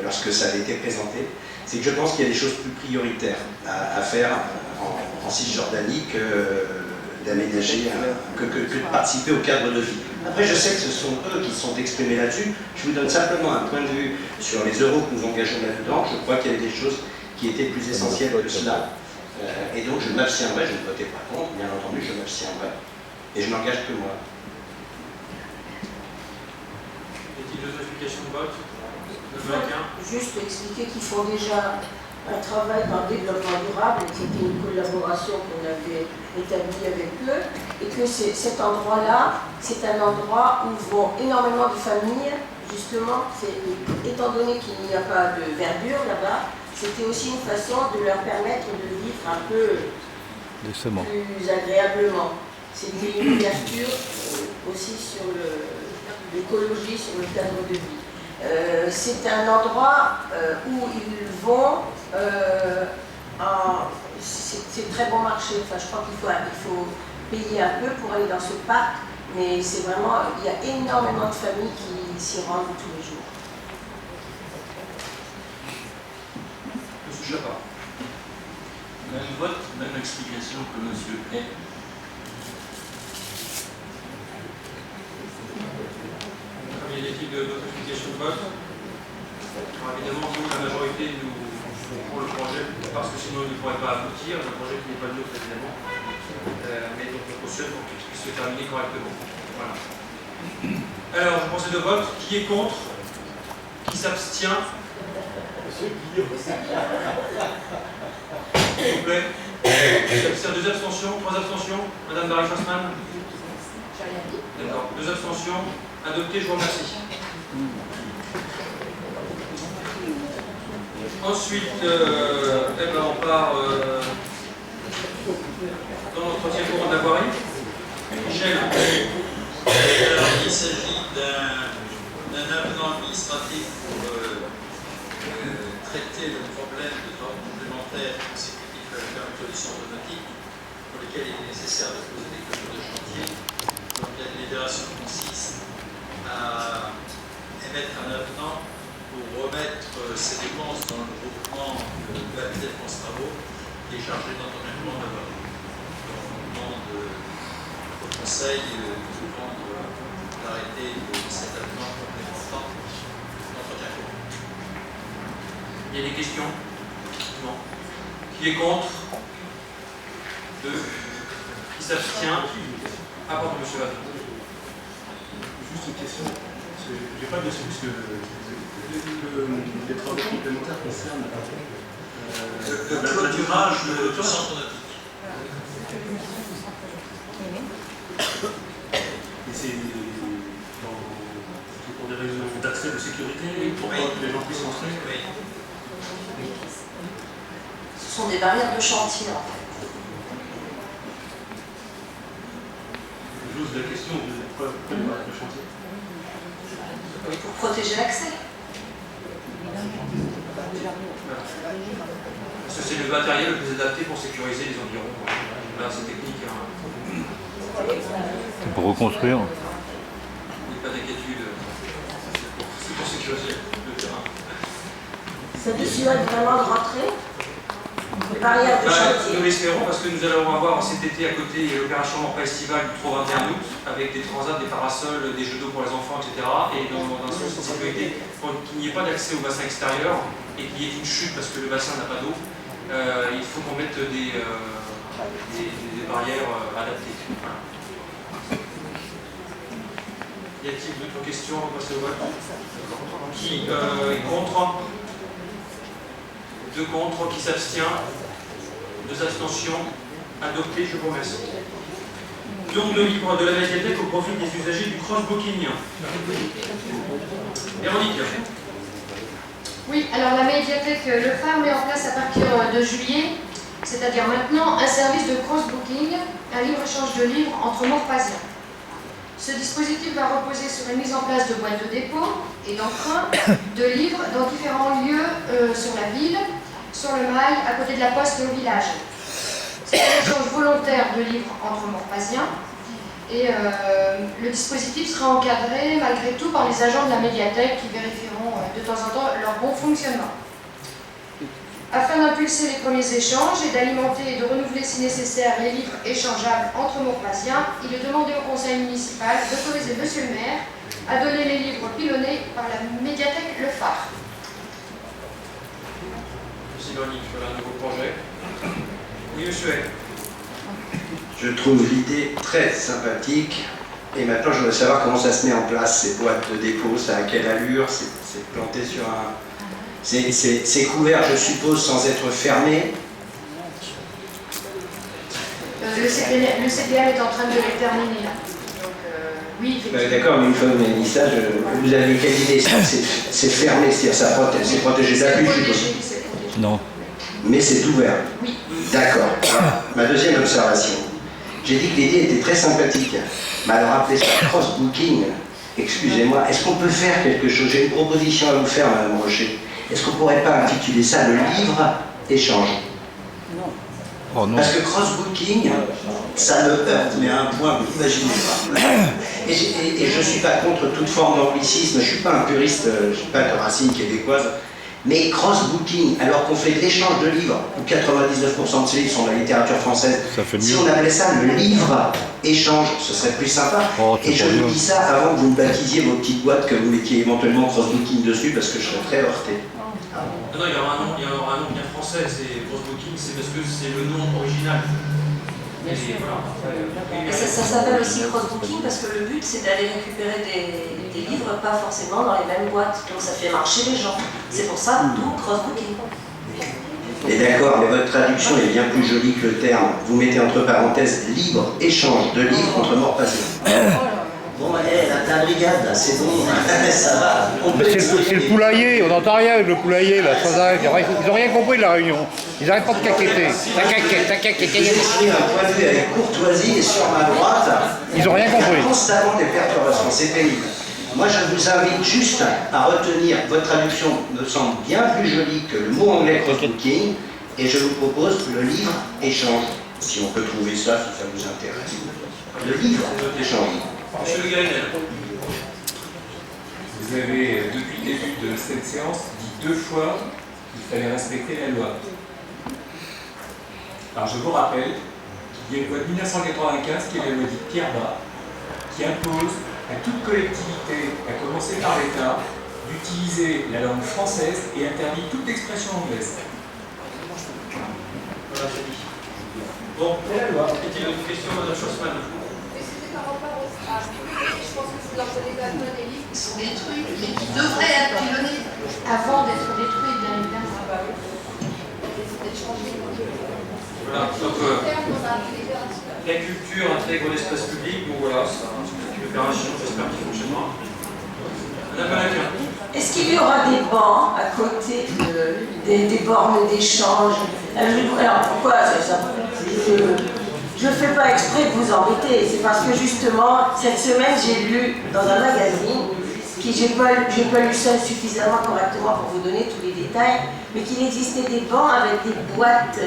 lorsque ça a été présenté, c'est que je pense qu'il y a des choses plus prioritaires à faire en Cisjordanie d'aménager, que de participer au cadre de vie. Après, je sais que ce sont eux qui sont exprimés là-dessus. Je vous donne simplement un point de vue sur les euros que nous engageons là-dedans. Je crois qu'il y avait des choses qui étaient plus essentielles que cela. Et donc, je m'abstiendrai, je ne votais pas contre, bien entendu, je m'abstiendrai. Et je n'engage que moi. Y a-t-il d'autres explications de vote? Juste expliquer qu'ils font déjà un travail dans le développement durable, et c'était une collaboration qu'on avait établie avec eux, et que cet endroit-là, c'est un endroit où vont énormément de familles, justement, étant donné qu'il n'y a pas de verdure là-bas, c'était aussi une façon de leur permettre de vivre un peu plus agréablement. C'était une ouverture aussi sur l'écologie, sur le cadre de vie. C'est un endroit où ils vont, c'est très bon marché, enfin je crois qu'il faut payer un peu pour aller dans ce parc, mais c'est vraiment, il y a énormément de familles qui s'y rendent tous les jours. Monsieur Chapard. Même vote, même explication que Monsieur Hay. Y a-t-il d'autres explications de vote? Alors, évidemment, nous, la majorité, nous pour le projet, parce que sinon, il ne pourrait pas aboutir. Un projet qui n'est pas le nôtre, évidemment. Mais donc, on cautionne pour qu'il puisse se terminer correctement. Voilà. Alors, je procède au vote. Qui est contre? Qui s'abstient? Monsieur Guillaume. S'il vous plaît. Qui s'abstient? 2 abstentions, 3 abstentions. Madame Barry-Fassman? D'accord. 2 abstentions. Adopté, je vous remercie. Ensuite, on part dans l'entretien courant de la voirie. Michel. Alors, il s'agit d'un avenant administratif pour traiter le problème de l'ordre complémentaire consécutif à la fermeture du centre nautique, pour lequel il est nécessaire de poser des clôtures de chantier. Donc, la délibération consiste à émettre un avenant pour remettre ces dépenses dans le groupement de l'habitat de France Travaux qui est chargé d'entretien de la voirie. Donc, on demande au Conseil de prendre l'arrêté de cet avenant complémentaire d'entretien courant. Il y a des questions? Non. Qui est contre? 2. Qui s'abstient? Ah, pardon, monsieur Vaton. Juste une question. J'ai pas bien su ce que les travaux complémentaires concernent Le clôturage du centre nautique. Et c'est pour des raisons d'accès de sécurité, pour que les gens puissent entrer. Oui. Ce sont des barrières de chantier en fait. J'ose la question de pourquoi les barrières de chantier. Pour protéger l'accès. Parce que c'est le matériel le plus adapté pour sécuriser les environs. Là, c'est technique. Pour reconstruire. Il n'y a pas d'inquiétude. C'est pour sécuriser le terrain. Ça dissuade vraiment de rentrer. Les barrières de chantier. Nous l'espérons parce que nous allons avoir cet été à côté l'opération Emploi estivale du 3-21 août avec des transats, des parasols, des jeux d'eau pour les enfants, etc. Et dans un souci de sécurité, pour qu'il n'y ait pas d'accès au bassin extérieur et qu'il y ait une chute parce que le bassin n'a pas d'eau, il faut qu'on mette des barrières adaptées. Voilà. Y a-t-il d'autres questions? On va passer au vote. Qui est contre? 2 contre, qui s'abstient? 2 abstentions. Adopté, je vous remercie. Don de livre de la médiathèque au profit des usagers du cross-booking. Véronique. Oui, alors la médiathèque Le Phare met en place à partir de juillet, c'est-à-dire maintenant, un service de cross-booking, un libre-échange de livres entre Montpasiens. Ce dispositif va reposer sur une mise en place de boîtes de dépôt et d'emprunt de livres dans différents lieux sur la ville, sur le Mail, à côté de la poste et au village. C'est un échange volontaire de livres entre Montpasiens et le dispositif sera encadré malgré tout par les agents de la médiathèque qui vérifieront de temps en temps leur bon fonctionnement. Afin d'impulser les premiers échanges et d'alimenter et de renouveler si nécessaire les livres échangeables entre Maurepas-Ien, il est demandé au conseil municipal d'autoriser monsieur le maire à donner les livres pilonnés par la médiathèque Le Phare. Monsieur Lornick, sur un nouveau projet. Oui, monsieur Hay. Je trouve l'idée très sympathique. Et maintenant, je voudrais savoir comment ça se met en place, ces boîtes de dépôt, ça a quelle allure, c'est planté sur un... C'est couvert, je suppose, sans être fermé. Le CPL est en train de les terminer. Donc, oui, effectivement. D'accord, mais une fois que vous avez dit ça, vous avez quelle idée? C'est fermé, c'est-à-dire ça protège, c'est protégé de la pluie, je suppose. Non. Mais c'est ouvert. Oui. D'accord. Ma deuxième observation. J'ai dit que l'idée était très sympathique. Mais alors appelez ça cross-booking. Excusez-moi, est-ce qu'on peut faire quelque chose? J'ai une proposition à vous faire, Madame Rocher. Est-ce qu'on ne pourrait pas intituler ça le livre-échange? Oh non. Parce que cross-booking, ça me heurte, mais à un point que vous n'imaginez pas. Et je ne suis pas contre toute forme d'anglicisme, je ne suis pas un puriste, je ne suis pas de racine québécoise. Mais cross-booking, alors qu'on fait de l'échange de livres, où 99% de ces livres sont de la littérature française, si on appelait ça le livre-échange, ce serait plus sympa. Oh, et je vous dis ça avant que vous me baptisiez vos petites boîtes, que vous mettiez éventuellement cross-booking dessus, parce que je serais très heurté. Non, il y aura un nom bien français, c'est cross-booking, c'est parce que c'est le nom original. Et voilà, Et ça s'appelle aussi cross-booking parce que le but c'est d'aller récupérer des livres pas forcément dans les mêmes boîtes. Donc ça fait marcher les gens. C'est pour ça, d'où cross-booking. Et d'accord, mais votre traduction est bien plus jolie que le terme. Vous mettez entre parenthèses libre-échange de livres entre Maurepas-Ien. Bon, la brigade, là, c'est bon, ça va. C'est le poulailler, on n'entend rien avec le poulailler, là, sans arrêt. Ils n'ont rien compris de la réunion. Ils n'arrêtent pas de caqueter. J'ai exprimé un point de vue avec courtoisie et sur ma droite, Ils n'ont rien il y a compris. constamment des perturbations, c'est pénible. Moi, je vous invite juste à retenir, votre traduction me semble bien plus jolie que le mot anglais cross-booking, et je vous propose le livre-échange, si on peut trouver ça, si ça vous intéresse. Le livre-échange. Monsieur Le Garinel. Vous avez, depuis le début de cette séance, dit 2 fois qu'il fallait respecter la loi. Alors je vous rappelle qu'il y a une loi de 1995, qui est la loi dite Pierre-Bas, qui impose à toute collectivité, à commencer par l'État, d'utiliser la langue française et interdit toute expression anglaise. Voilà, c'est dit. Bon, C'est la loi. est-il une question, Madame Schussmann? Par rapport je pense que c'est dans les albums des livres qui sont détruits, mais qui devraient être pilonnés. Avant d'être détruits, bien évidemment. Voilà, donc la culture intègre l'espace public, donc voilà, c'est une opération, j'espère qu'il fonctionnera. Madame Malaquin. Est-ce qu'il y aura des bancs à côté des bornes d'échange? Alors pourquoi je ne fais pas exprès de vous embêter, c'est parce que justement, cette semaine, j'ai lu dans un magazine, j'ai pas lu ça suffisamment correctement pour vous donner tous les détails, mais qu'il existait des bancs avec des boîtes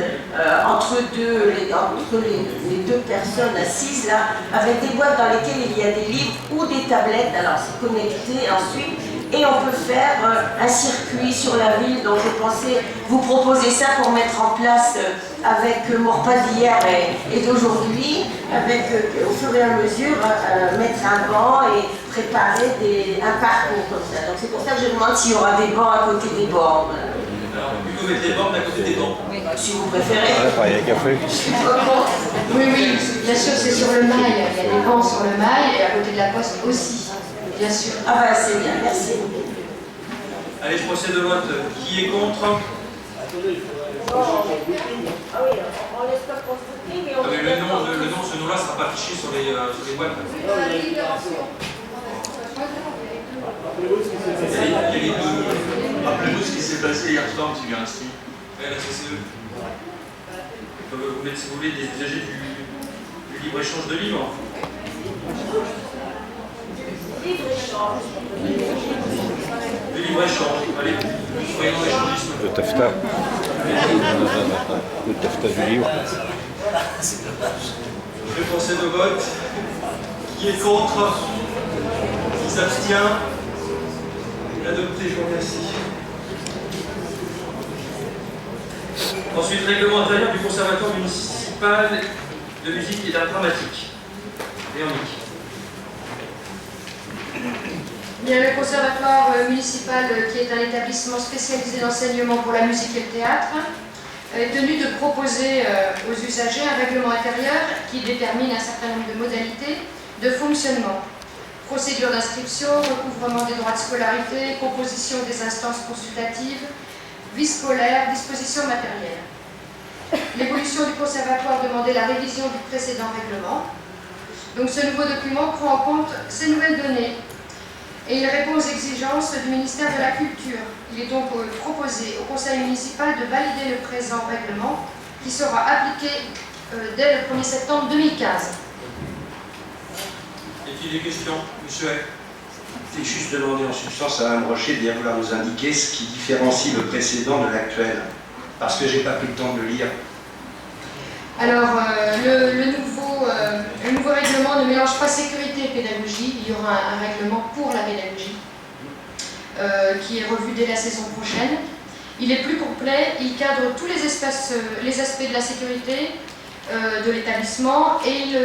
entre les deux personnes assises là, avec des boîtes dans lesquelles il y a des livres ou des tablettes, alors c'est connecté ensuite, et on peut faire un circuit sur la ville. Donc je pensais vous proposer ça pour mettre en place avec Maurepas d'hier et d'aujourd'hui, avec au fur et à mesure mettre un banc et préparer un parcours comme ça. Donc c'est pour ça que je demande s'il y aura des bancs à côté des bornes. Alors, plutôt mettre les bornes à côté des bancs. Si vous préférez. Oui, bien sûr, c'est sur le mail. Il y a des bancs sur le mail et à côté de la poste aussi, bien sûr. Ah bah c'est bien, merci. Allez, je procède au vote. Qui est contre? Ah oui, on laisse pas cross-booking, mais on... Ah, mais ce nom-là ne sera pas affiché sur les boîtes. C'est dans la libération. Il y a les deux. Rappelez-nous ce qui s'est passé hier soir, M. Garinski. Ouais, la CCE. Vous mettez, si vous voulez, des usagers du libre-échange de livres. Libre-échange. Le libre-échange. Allez, soyons dans l'échangisme. Le taffetas. Le taffetas du livre. Je procède au vote. Qui est contre? Qui s'abstient? Adopté, je vous remercie. Ensuite, règlement intérieur du Conservatoire municipal de musique et d'art dramatique. Véronique. Bien, le Conservatoire municipal, qui est un établissement spécialisé d'enseignement pour la musique et le théâtre, est tenu de proposer aux usagers un règlement intérieur qui détermine un certain nombre de modalités de fonctionnement. Procédure d'inscription, recouvrement des droits de scolarité, composition des instances consultatives, vie scolaire, disposition matérielle. L'évolution du conservatoire demandait la révision du précédent règlement. Donc ce nouveau document prend en compte ces nouvelles données et il répond aux exigences du ministère de la Culture. Il est donc proposé au conseil municipal de valider le présent règlement qui sera appliqué dès le 1er septembre 2015. Y a-t-il des questions, monsieur Hay? C'est juste demander en substance à Mme Rocher de bien vouloir nous indiquer ce qui différencie le précédent de l'actuel. Parce que j'ai pas pris le temps de le lire. Alors, le nouveau règlement ne mélange pas sécurité et pédagogie. Il y aura un règlement pour la pédagogie qui est revu dès la saison prochaine. Il est plus complet, il cadre tous les aspects de la sécurité de l'établissement et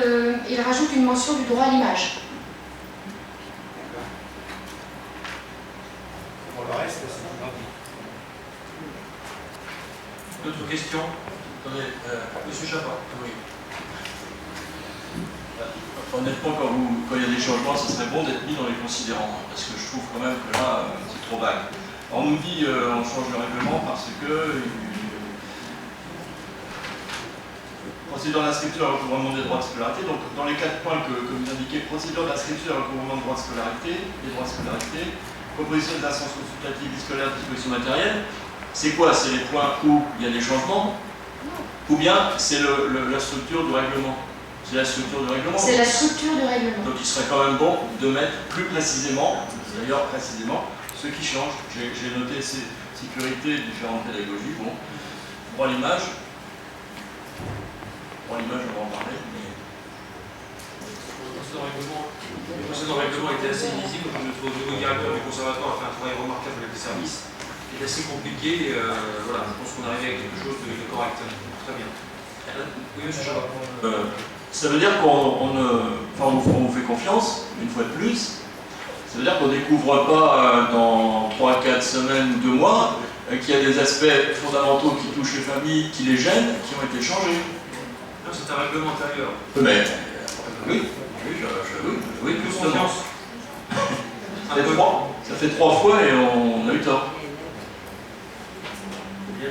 il rajoute une mention du droit à l'image. Pour le reste, c'est identique. D'autres questions? Attendez, Monsieur Chapat. oui. Honnêtement, quand il y a des changements, ça serait bon d'être mis dans les considérants, parce que je trouve quand même que là, c'est trop vague. On nous dit on change le règlement parce que procédure d'inscription et recouvrement des droits de scolarité. Donc dans les 4 points que vous indiquez, procédure d'inscription et recouvrement des droits de scolarité, proposition des instances consultatives, vie scolaire, disposition matérielle, c'est quoi? C'est les points où il y a des changements? Ou bien c'est la structure du règlement? C'est la structure du règlement. C'est la structure du règlement. Donc il serait quand même bon de mettre plus précisément, d'ailleurs précisément, ce qui change. J'ai noté sécurité, différentes pédagogies, bon. Droit à l'image. Droit à l'image, on va en parler. Mais... Le précédent règlement était assez illisible. Notre nouveau directeur du conservatoire a fait un travail remarquable avec les services. Il est assez compliqué. Voilà, je pense qu'on arrive avec quelque chose de correct. Très bien. Oui, monsieur Chabat. Ça veut dire qu'on vous fait confiance, une fois de plus. Ça veut dire qu'on ne découvre pas dans 3, 4 semaines ou 2 mois qu'il y a des aspects fondamentaux qui touchent les familles, qui les gênent, qui ont été changés. Non, c'est un règlement intérieur. Mais oui, oui, Plus justement. confiance. Ça fait 3 fois et on a eu tort. Bien.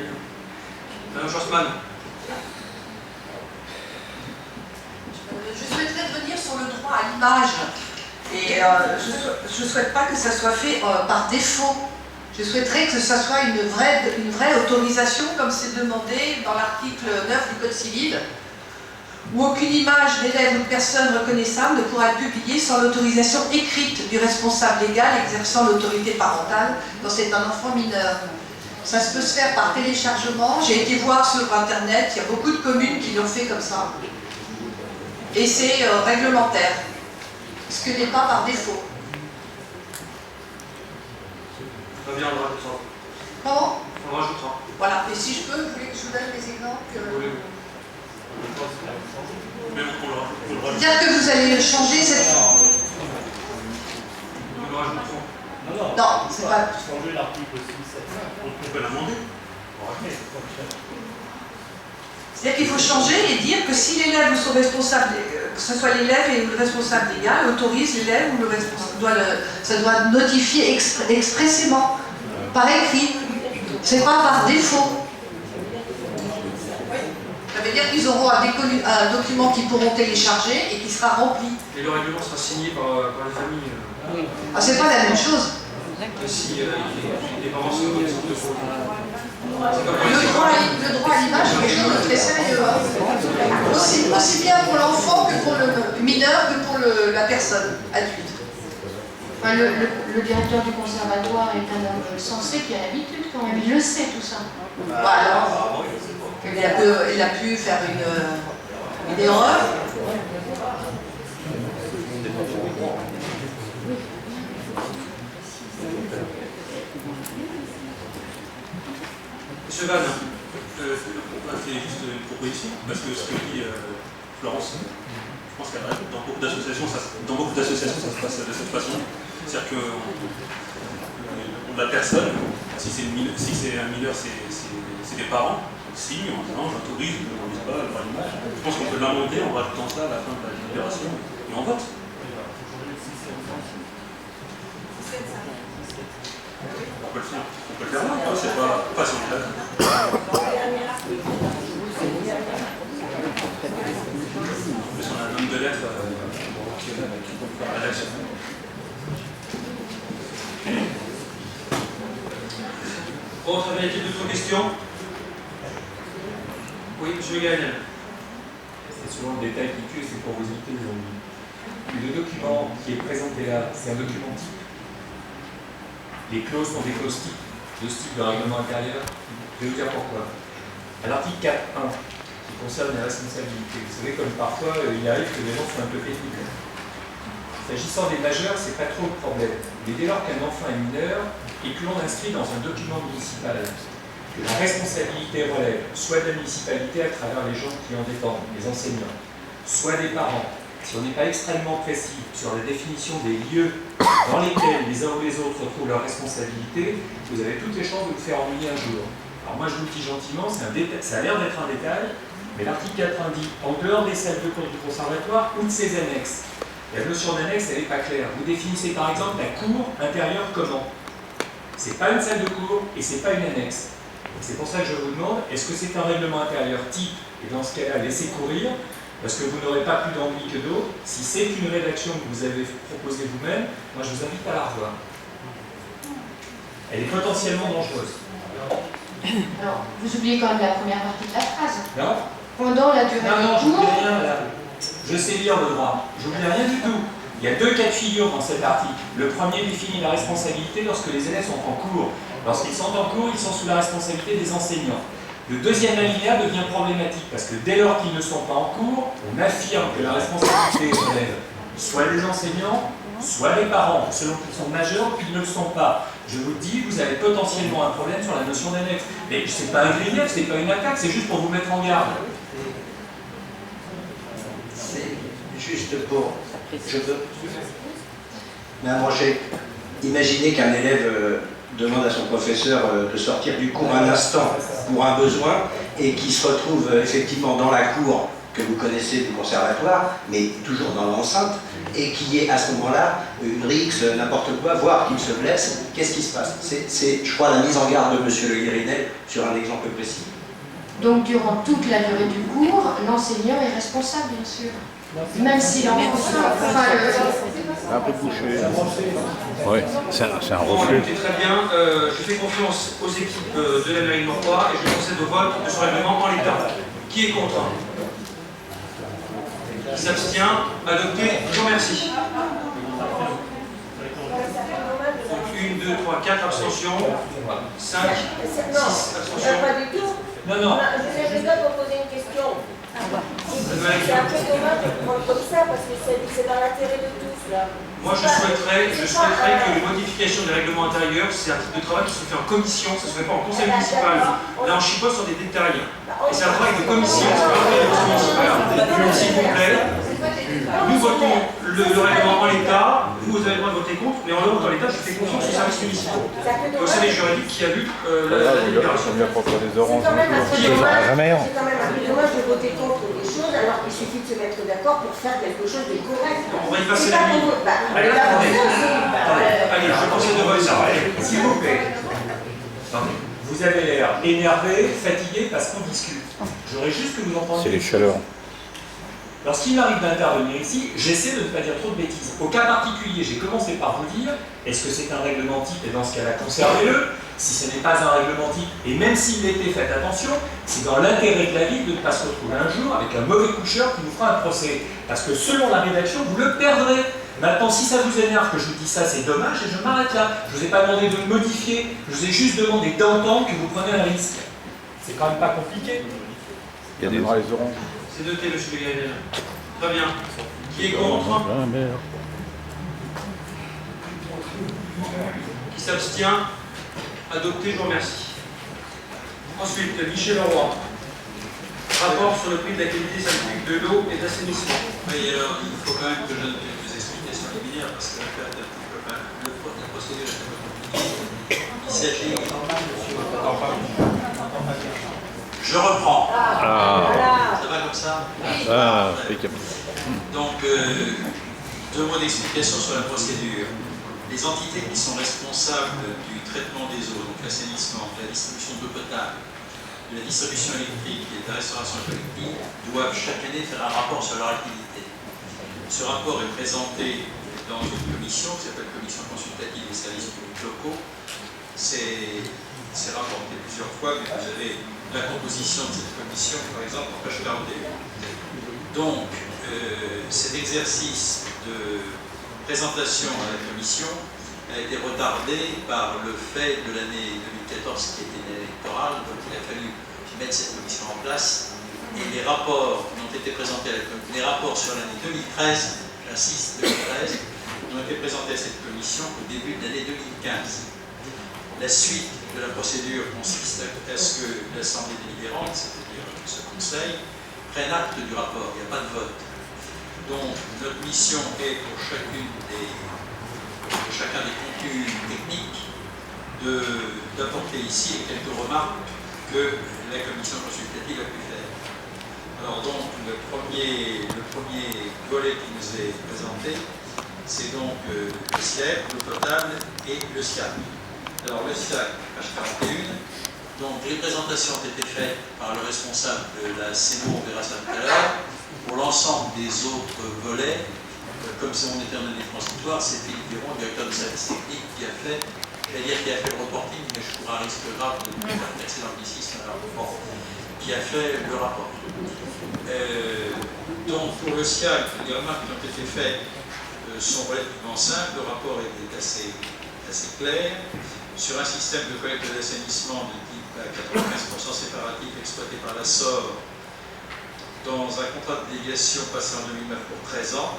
Madame Schossmann. Je souhaiterais revenir sur le droit à l'image. Et je ne souhaite pas que ça soit fait par défaut. Je souhaiterais que ça soit une vraie autorisation, comme c'est demandé dans l'article 9 du Code civil, où aucune image d'élève ou de personne reconnaissable ne pourra être publiée sans l'autorisation écrite du responsable légal exerçant l'autorité parentale quand c'est un enfant mineur. Ça se peut se faire par téléchargement. J'ai été voir sur Internet, il y a beaucoup de communes qui l'ont fait comme ça. Et c'est réglementaire, ce que n'est pas par défaut. Très bien, on le rajoutera. Comment? On le rajoutera. Voilà, et si je peux, vous voulez que je vous donne des exemples C'est-à-dire que vous allez changer cette... Nous le rajouterons. Non, c'est pas... Changer l'article 6, on peut l'amender. C'est-à-dire qu'il faut changer et dire que si l'élève ou son responsable, que ce soit l'élève et le responsable légal, autorise l'élève ou le responsable, ça doit notifier expressément, par écrit. C'est pas par défaut. Ça veut dire qu'ils auront un document qu'ils pourront télécharger et qui sera rempli. Et le règlement sera signé par les familles. Ah, c'est pas la même chose. Si les parents sont connaissants de faux. Le droit à l'image, c'est quelque chose de très sérieux. Hein. Aussi bien pour l'enfant que pour le mineur que pour la personne adulte. Enfin, le directeur du conservatoire est un homme sensé qui a l'habitude quand même, il le sait tout ça. Voilà. Il a pu faire une erreur. Monsieur Vannes, c'est juste une proposition, parce que ce que dit Florence, je pense qu'elle répond. Dans beaucoup d'associations, ça se passe de cette façon. C'est-à-dire qu'on a personne, si c'est un mineur, c'est des parents, signe en disant j'autorise, je ne l'autorise pas, le droit à l'image. Je pense qu'on peut l'amender en rajoutant ça à la fin de la délibération et on vote. On peut le faire là, c'est pas si on est là. En plus, on a un homme de lettres qui peut faire la rédaction. Autre d'autres questions? Oui, monsieur Gaël. C'est souvent le détail qui tue, c'est pour vous éviter aujourd'hui. Le document qui est présenté là, c'est un document type. Les clauses sont des clauses types de ce type de règlement intérieur. Je vais vous dire pourquoi. À l'article 4.1, qui concerne les responsabilités, vous savez, comme parfois il arrive que les gens soient un peu techniques. S'agissant des majeurs, c'est pas trop le problème. Mais dès lors qu'un enfant est mineur et que l'on inscrit dans un document municipal que la responsabilité relève soit de la municipalité à travers les gens qui en dépendent, les enseignants, soit des parents, si on n'est pas extrêmement précis sur la définition des lieux dans lesquels les uns ou les autres retrouvent leurs responsabilités, vous avez toutes les chances de vous faire ennuyer un jour. Alors moi je vous le dis gentiment, ça a l'air d'être un détail, mais l'article 4 dit, en dehors des salles de cours du conservatoire ou de ses annexes, la notion d'annexe, elle n'est pas claire. Vous définissez par exemple la cour intérieure comment? C'est pas une salle de cours et c'est pas une annexe. C'est pour ça que je vous demande, est-ce que c'est un règlement intérieur type, et dans ce cas-là, laissez courir, parce que vous n'aurez pas plus d'ennuis que d'autres. Si c'est une rédaction que vous avez proposée vous-même, moi je vous invite à la revoir. Elle est potentiellement dangereuse. Alors, vous oubliez quand même la première partie de la phrase. Non? Pendant la durée non, du cours. Rien, là. Je sais lire le droit. J'oublie rien du tout. Il y a deux cas de figure dans cet article. Le premier définit la responsabilité lorsque les élèves sont en cours. Lorsqu'ils sont en cours, ils sont sous la responsabilité des enseignants. Le deuxième alinéa devient problématique parce que dès lors qu'ils ne sont pas en cours, on affirme que la responsabilité relève soit des enseignants, soit des parents, selon qu'ils sont majeurs ou qu'ils ne le sont pas. Je vous dis, vous avez potentiellement un problème sur la notion d'annexe. Mais c'est pas un grief, c'est pas une attaque, c'est juste pour vous mettre en garde. C'est juste pour... Je veux... Mais à manger. Imaginez qu'un élève demande à son professeur de sortir du cours un instant pour un besoin et qui se retrouve effectivement dans la cour que vous connaissez du conservatoire, mais toujours dans l'enceinte, et qui est à ce moment-là une rixe, n'importe quoi, voire qu'il se blesse. Qu'est-ce qui se passe? C'est, je crois, la mise en garde de M. Le Guérinet sur un exemple précis. Donc, durant toute la durée du cours, l'enseignant est responsable, bien sûr. Même si l'enfant... Un peu bouché. Oui, c'est un reflet. Très bien, je fais confiance aux équipes de la mairie de Morcoy et je procède au vote de ce règlement en l'état. Qui est contre? Qui s'abstient? Adopté. Je vous remercie. Donc 1, 2, 3, 4 abstentions. 5, 6 abstentions. Pas du tout. Non. Je dois vous poser une question. C'est un peu dommage de prendre comme ça parce que c'est dans l'intérêt de tous là. Moi je souhaiterais que les modifications des règlements intérieurs, c'est un type de travail qui se fait en commission, ça ne se fait pas en conseil municipal. Là on chipote sur des détails. Et c'est un travail de commission, c'est pas un travail de conseil municipal. S'il vous plaît, nous votons le règlement en l'état, vous avez le droit de voter contre, mais en l'ordre dans l'état, je fais confiance aux services municipaux. Au service juridique qui a lu la délibération. C'est quand même un peu dommage de voter contre des choses alors qu'il suffit de se mettre d'accord pour faire quelque chose de correct. On va y passer la nuit. Allez, je procède de vote. S'il vous plaît. Vous avez l'air énervé, fatigué parce qu'on discute. J'aurais juste que vous entendiez. C'est les chaleurs. Lorsqu'il m'arrive d'intervenir ici, j'essaie de ne pas dire trop de bêtises. Au cas particulier, j'ai commencé par vous dire, est-ce que c'est un règlement type? Et dans ce cas-là, conservez-le. Si ce n'est pas un règlement type, et même s'il l'était, faites attention, c'est dans l'intérêt de la ville de ne pas se retrouver un jour avec un mauvais coucheur qui nous fera un procès. Parce que selon la rédaction, vous le perdrez. Maintenant, si ça vous énerve que je vous dis ça, c'est dommage et je m'arrête là. Je ne vous ai pas demandé de le modifier, je vous ai juste demandé d'entendre que vous prenez un risque. C'est quand même pas compliqué. Il y a des oranges. C'est noté, monsieur Le Guérinet. Très bien. Qui est contre? Qui s'abstient? Adopté, je vous remercie. Ensuite, Michel Leroy. Rapport sur le prix de la qualité scientifique de l'eau et de l'assainissement. Oui, alors il faut quand même que je donne quelques explications liminaires parce que l'affaire est un petit peu. La procédure est un peu compliquée. Il s'agit. Je reprends. Ça va comme ça? Donc, deux mots d'explication sur la procédure. Les entités qui sont responsables du traitement des eaux, donc l'assainissement, la distribution d'eau potable, de la distribution électrique et de la restauration collective, doivent chaque année faire un rapport sur leur activité. Ce rapport est présenté dans une commission qui s'appelle Commission consultative des services publics locaux. C'est rapporté plusieurs fois, mais vous avez la composition de cette commission, par exemple, en page 41. Donc, cet exercice de présentation à la commission a été retardé par le fait de l'année 2014 qui était une année électorale, donc il a fallu mettre cette commission en place. Et les rapports qui ont été présentés à la commission, les rapports sur l'année 2013, j'insiste, 2013, ont été présentés à cette commission au début de l'année 2015. La suite de la procédure consiste à ce que l'Assemblée délibérante, c'est-à-dire ce Conseil, prenne acte du rapport, il n'y a pas de vote. Donc notre mission est pour chacun des contenus techniques d'apporter ici les quelques remarques que la commission consultative a pu faire. Alors donc le premier volet qui nous est présenté, c'est donc le SIAC, l'eau potable et le SIAC. Alors le SIAC, page 41, donc les présentations ont été faites par le responsable de la CEMO, on verra ça tout à l'heure. Pour l'ensemble des autres volets, comme si on était en année transitoire, c'est Philippe Véron, directeur de service technique, qui a fait le reporting, mais je trouve un risque grave de faire percer l'anglicisme, qui a fait le rapport. Donc pour le SIAC, les remarques qui ont été faites sont relativement simples, le rapport est assez clair. Sur un système de collecte et d'assainissement de type à 95% séparatif exploité par la SOR, dans un contrat de délégation passé en 2009 pour 13 ans,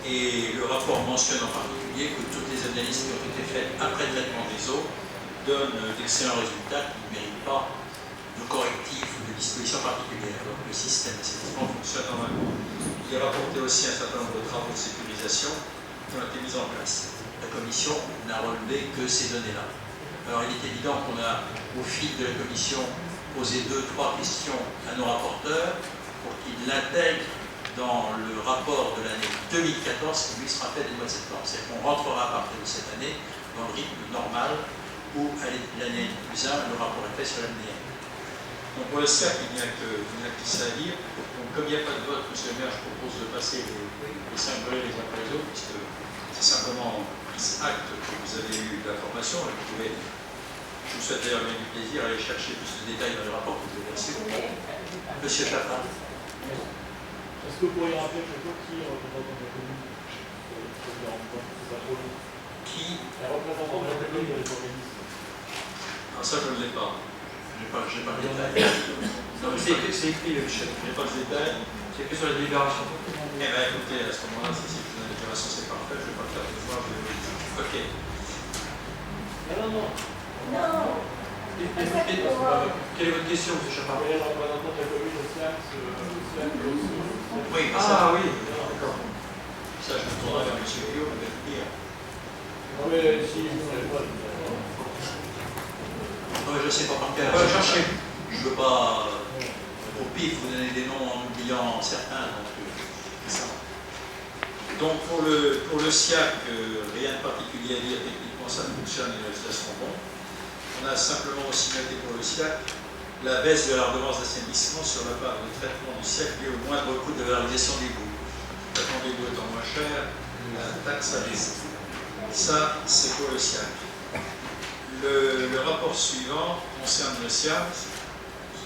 et le rapport mentionne en particulier que toutes les analyses qui ont été faites après le traitement des eaux donnent d'excellents résultats qui ne méritent pas de correctifs ou de dispositions particulières. Donc le système d'assainissement fonctionne normalement. Il est rapporté aussi un certain nombre de travaux de sécurisation qui ont été mis en place. La commission n'a relevé que ces données-là. Alors il est évident qu'on a, au fil de la commission, posé 2-3 questions à nos rapporteurs pour qu'ils l'intègrent dans le rapport de l'année 2014 qui lui sera fait dès le mois de septembre. C'est-à-dire qu'on rentrera à partir de cette année dans le rythme normal où à l'année plus 1, le rapport est fait sur l'année 1. Donc pour le SIAC, il n'y a que ça à dire. Donc comme il n'y a pas de vote, monsieur le maire, je propose de passer les 5 volets les uns après les autres, puisque c'est simplement acte que vous avez eu l'information, et vous pouvez, je vous souhaite d'ailleurs bien du plaisir à aller chercher plus de détails dans le rapport que vous avez reçu. Monsieur Chapin. Est-ce que vous pourriez rappeler qui est représentant de la commune? Qui? Un représentant de la commune de l'organisme. Ah, ça je ne l'ai pas. Je n'ai pas le détail. C'est écrit, le chef, je n'ai pas le détail, c'est écrit sur la délibération. Eh bien écoutez, à ce moment-là, si c'est une déclaration, c'est parfait, je ne vais pas le faire deux fois, je vais vous le dire. Ok. Non. Quelle est votre question, M. Chapin? Quel est le représentant de la commune au SIAC? Oui, ah oui, d'accord. Ça, je me tournerai vers M. Guillaume, il va le dire. Non, mais si vous n'avez pas. Non, mais je ne sais pas par quel. On va chercher. Je ne veux pas, au pif, vous donner des noms en oubliant certains. Donc pour le SIAC, rien de particulier à dire, techniquement ça fonctionne, les résultats sont bons. On a simplement aussi noté pour le SIAC la baisse de la redevance d'assainissement sur la part de traitement du SIAC lié au moindre coût de valorisation des boues. Le traitement des boues étant moins cher, la taxe a baissé. Ça, c'est pour le SIAC. Le rapport suivant concerne le SIAC,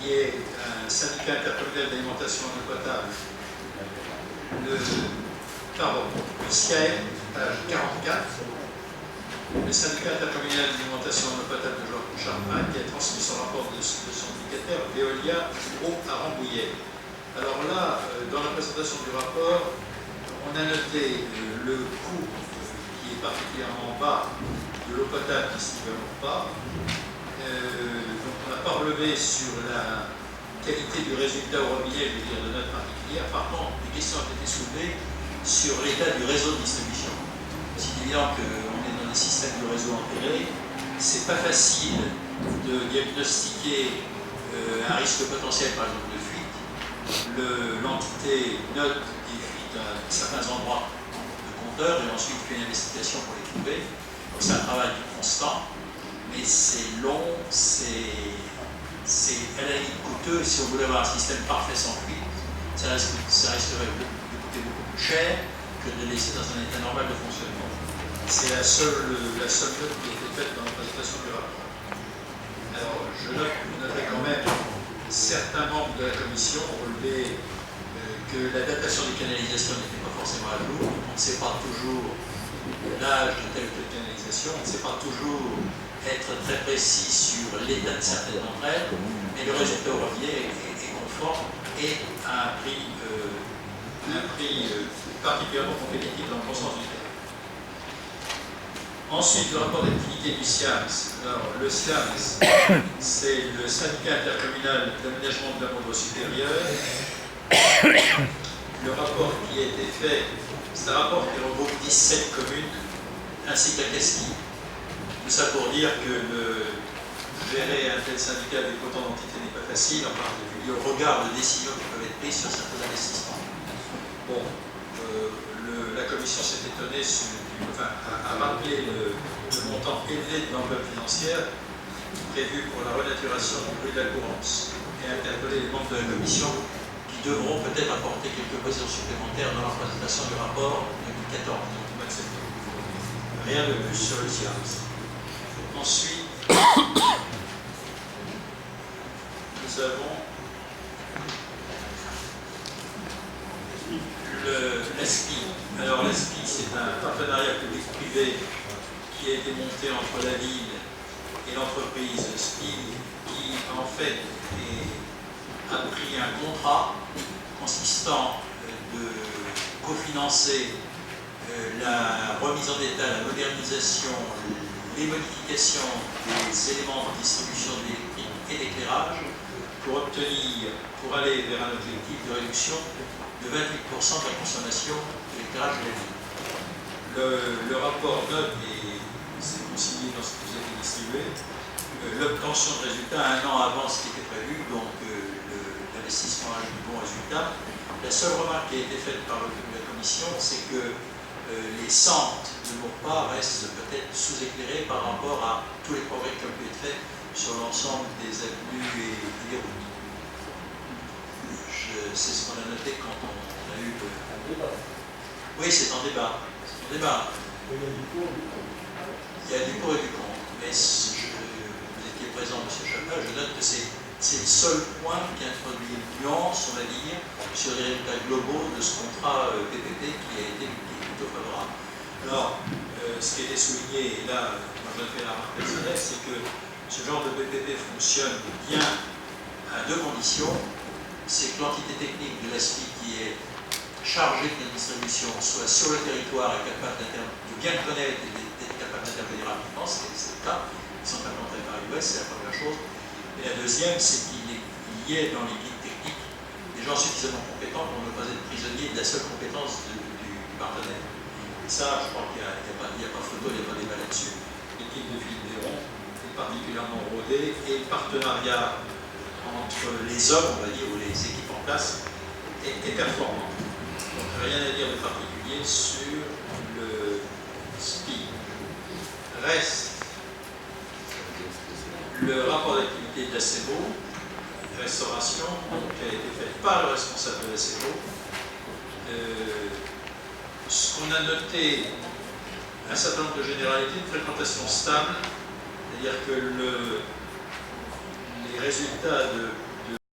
qui est un syndicat intercommunal d'alimentation en eau potable. Le SIAM, page 44, le syndicat intercommunal d'alimentation en eau potable de Georges Charpin, qui a transmis son rapport de son vacataire Veolia à Rambouillet. Alors là, dans la présentation du rapport, on a noté le coût qui est particulièrement bas de l'eau potable distribuée en pas. Donc on a n'a pas relevé sur la qualité du résultat au robinet, je veux dire de notes particulières. Par contre, des questions ont été soulevées sur l'état du réseau de distribution. C'est évident qu'on est dans des systèmes de réseau enterrés. C'est pas facile de diagnostiquer un risque potentiel, par exemple, de fuite. L'entité note des fuites à certains endroits de compteur et ensuite fait une investigation pour les trouver. Donc c'est un travail constant, mais c'est long, c'est à la limite coûteux. Si on voulait avoir un système parfait sans fuite, ça risquerait de coûter beaucoup plus cher que de laisser dans un état normal de fonctionnement. C'est la seule note qui a été faite dans la présentation du rapport. Alors, je noterai quand même certains membres de la commission ont relevé que la datation des canalisations n'était pas forcément à jour. On ne sait pas toujours l'âge de telle ou telle canalisation, on ne sait pas toujours être très précis sur l'état de certaines d'entre elles, mais le résultat au robinet est conforme et à un prix particulièrement compétitif dans le bon sens du terme. Ensuite, le rapport d'activité du SIAMS. Alors, le SIAMS, c'est le syndicat intercommunal d'aménagement de la Mondre supérieure. Le rapport qui a été fait, c'est un rapport qui regroupe 17 communes ainsi que la Castille. Tout ça pour dire que gérer un tel syndicat avec autant d'entités n'est pas facile, en particulier au regard de décisions qui peuvent être prises sur certains investissements. Bon, la commission s'est étonnée, a rappelé le montant élevé de l'enveloppe financière prévu pour la renaturation du bruit de la courance et interpellé les membres de la commission qui devront peut-être apporter quelques précisions supplémentaires dans leur présentation du rapport 2014, donc au mois de septembre. Rien de plus sur le SIAMS. Ensuite, nous avons l'ASPI. Alors l'ASPI, c'est un partenariat public-privé qui a été monté entre la ville et l'entreprise SPI qui en fait a pris un contrat consistant de cofinancer la remise en état, la modernisation, les modifications des éléments de distribution d'électrique et d'éclairage pour aller vers un objectif de réduction de 28% de la consommation de l'éclairage de la ville. Le rapport note, et c'est consigné dans ce que vous avez distribué, l'obtention de résultats un an avant ce qui était prévu, donc l'investissement a eu de bons résultats. La seule remarque qui a été faite par la commission, c'est que les centres de Maurepas restent peut-être sous-éclairés par rapport à tous les progrès qui ont pu être faits sur l'ensemble des avenues et des routes. C'est ce qu'on a noté quand on a eu le... Oui, c'est en débat. Il y a du pour et du contre. Mais vous étiez présent, M. Chapin, je note que c'est le seul point qui introduit une nuance, on va dire, sur les résultats globaux de ce contrat PPP qui a été plutôt favorable. Alors, ce qui a été souligné, et là, moi je fais la remarque personnelle, c'est que ce genre de PPP fonctionne bien à deux conditions. C'est que l'entité technique de l'ASPI qui est chargée de la distribution soit sur le territoire et capable de bien connaître et d'être capable d'intervenir rapidement, c'est le cas. Ils sont implantés par l'US, c'est la première chose. Et la deuxième, c'est qu'il y ait dans les guides techniques des gens suffisamment compétents pour ne pas être prisonniers de la seule compétence du partenaire. Et ça, je crois qu'il n'y a pas photo, il n'y a pas débat là-dessus. L'équipe de Philippe Véron est particulièrement rodée et le partenariat entre les hommes, on va dire, ou les équipes en place, est performant. Donc rien à dire de particulier sur le SPI. Reste le rapport d'activité de la CEBO, restauration, qui a été fait par le responsable de la CEBO. Ce qu'on a noté, un certain nombre de généralités, une fréquentation stable, c'est-à-dire que les résultats de